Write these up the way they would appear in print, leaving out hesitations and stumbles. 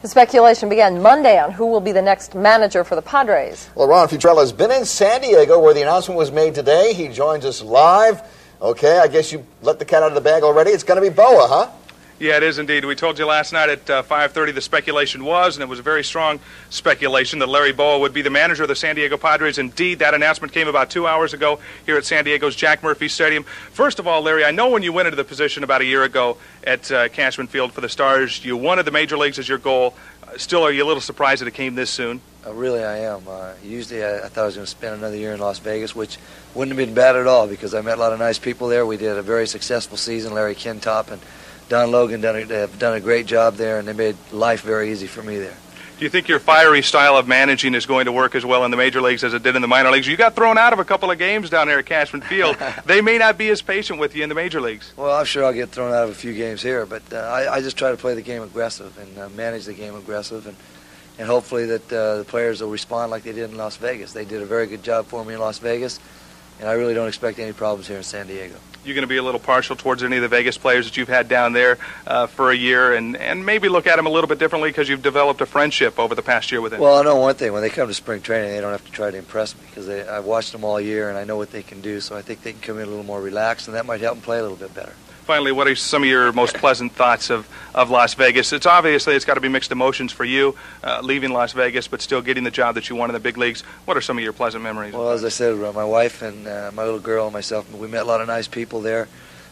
The speculation began Monday on who will be the next manager for the Padres. Well, Ron Futrell has been in San Diego where the announcement was made today. He joins us live. Okay, I guess you let the cat out of the bag already. It's going to be Boa, huh? Yeah, it is indeed. We told you last night at 5:30 the speculation was, and it was a very strong speculation, that Larry Boa would be the manager of the San Diego Padres. Indeed, that announcement came about 2 hours ago here at San Diego's Jack Murphy Stadium. First of all, Larry, I know when you went into the position about a year ago at Cashman Field for the Stars, you wanted the major leagues as your goal. Still, are you a little surprised that it came this soon? Really, I am. Usually, I thought I was going to spend another year in Las Vegas, which wouldn't have been bad at all because I met a lot of nice people there. We did a very successful season. Larry Kentop and Don Logan have done a great job there, and they made life very easy for me there. Do you think your fiery style of managing is going to work as well in the major leagues as it did in the minor leagues? You got thrown out of a couple of games down there at Cashman Field. They may not be as patient with you in the major leagues. Well, I'm sure I'll get thrown out of a few games here, but I just try to play the game aggressive and manage the game aggressive, and hopefully that the players will respond like they did in Las Vegas. They did a very good job for me in Las Vegas, and I really don't expect any problems here in San Diego. You're going to be a little partial towards any of the Vegas players that you've had down there for a year, and maybe look at them a little bit differently because you've developed a friendship over the past year with them. Well, I know one thing. When they come to spring training, they don't have to try to impress me because I've watched them all year, and I know what they can do, so I think they can come in a little more relaxed, and that might help them play a little bit better. Finally, what are some of your most pleasant thoughts of Las Vegas? It's obviously it's got to be mixed emotions for you, leaving Las Vegas, but still getting the job that you want in the big leagues. What are some of your pleasant memories? Well, as I said, my wife and my little girl and myself, we met a lot of nice people there.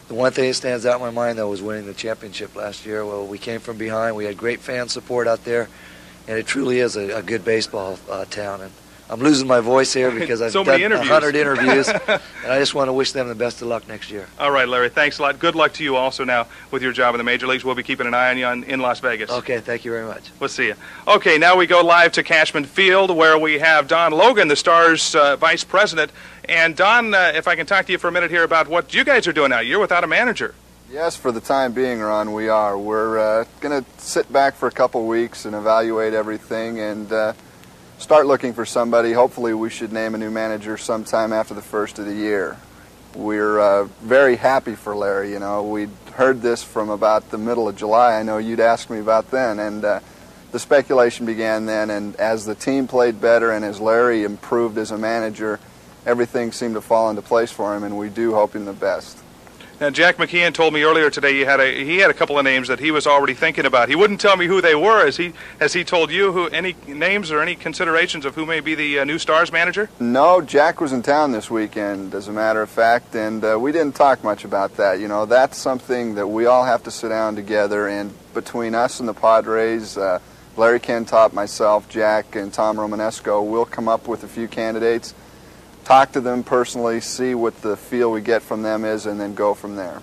The one thing that stands out in my mind, though, was winning the championship last year. Well, we came from behind. We had great fan support out there, and it truly is a good baseball town. And I'm losing my voice here because I've so done many 100 interviews, and I just want to wish them the best of luck next year. All right, Larry, thanks a lot. Good luck to you also now with your job in the major leagues. We'll be keeping an eye on you in Las Vegas. Okay, thank you very much. We'll see you. Okay, now we go live to Cashman Field where we have Don Logan, the Stars vice president. And Don, if I can talk to you for a minute here about what you guys are doing now. You're without a manager. Yes, for the time being, Ron, we are. We're going to sit back for a couple weeks and evaluate everything and start looking for somebody. Hopefully we should name a new manager sometime after the first of the year. We're very happy for Larry. You know, we'd heard this from about the middle of July. I know you'd asked me about then, and the speculation began then, and as the team played better and as Larry improved as a manager, everything seemed to fall into place for him, and we do hope him the best. Now, Jack McKeon told me earlier today he had a couple of names that he was already thinking about. He wouldn't tell me who they were. Has he told you any names or any considerations of who may be the new Stars manager? No, Jack was in town this weekend, as a matter of fact, and we didn't talk much about that. You know, that's something that we all have to sit down together, and between us and the Padres, Larry Kentop, myself, Jack, and Tom Romanesco, we'll come up with a few candidates, talk to them personally, see what the feel we get from them is, and then go from there.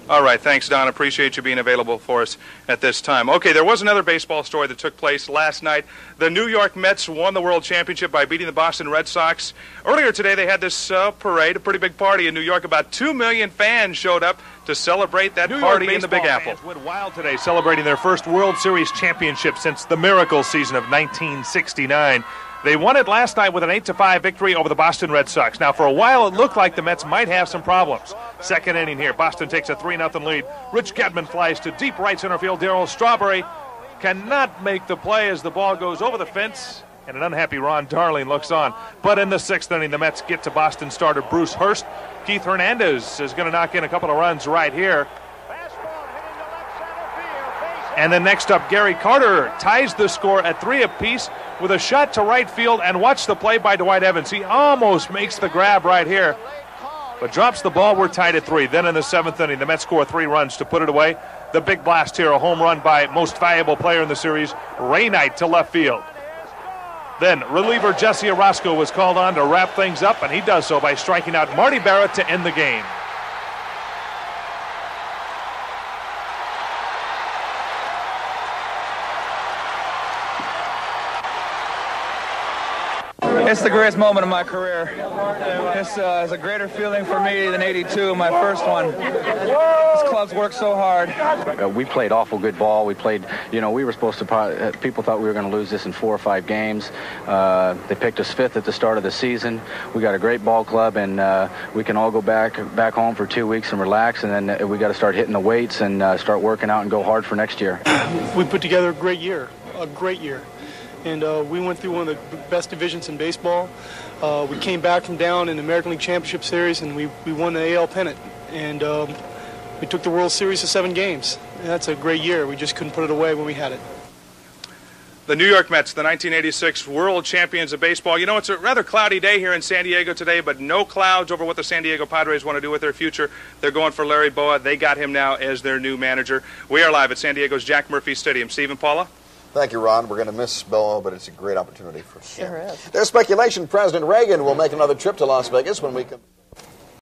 All right, thanks, Don. Appreciate you being available for us at this time. Okay, there was another baseball story that took place last night. The New York Mets won the World Championship by beating the Boston Red Sox. Earlier today, they had this parade, a pretty big party in New York. About 2 million fans showed up to celebrate that party in the Big Apple. Fans went wild today, celebrating their first World Series championship since the miracle season of 1969. They won it last night with an 8-5 victory over the Boston Red Sox. Now, for a while, it looked like the Mets might have some problems. Second inning here, Boston takes a 3-0 lead. Rich Gedman flies to deep right center field. Darryl Strawberry cannot make the play as the ball goes over the fence, and an unhappy Ron Darling looks on. But in the sixth inning, the Mets get to Boston starter Bruce Hurst. Keith Hernandez is going to knock in a couple of runs right here. And then next up, Gary Carter ties the score at 3 apiece with a shot to right field, and watch the play by Dwight Evans. He almost makes the grab right here, but drops the ball. We're tied at 3. Then in the seventh inning, the Mets score 3 runs to put it away. The big blast here, a home run by most valuable player in the series, Ray Knight, to left field. Then reliever Jesse Orozco was called on to wrap things up, and he does so by striking out Marty Barrett to end the game. It's the greatest moment of my career. This is a greater feeling for me than '82, my first one. This club's worked so hard. We played awful good ball. We played, you know, we were supposed to, people thought we were going to lose this in 4 or 5 games. They picked us 5th at the start of the season. We got a great ball club, and we can all go back home for 2 weeks and relax, and then we got to start hitting the weights and start working out and go hard for next year. We put together a great year. a great year. And we went through one of the best divisions in baseball. We came back from down in the American League Championship Series, and we won the AL pennant. And we took the World Series to 7 games. And that's a great year. We just couldn't put it away when we had it. The New York Mets, the 1986 world champions of baseball. You know, it's a rather cloudy day here in San Diego today, but no clouds over what the San Diego Padres want to do with their future. They're going for Larry Bowa. They got him now as their new manager. We are live at San Diego's Jack Murphy Stadium. Steve and Paula? Thank you, Ron. We're going to miss Bowa, but it's a great opportunity for him. Sure is. There's speculation President Reagan will make another trip to Las Vegas when we come.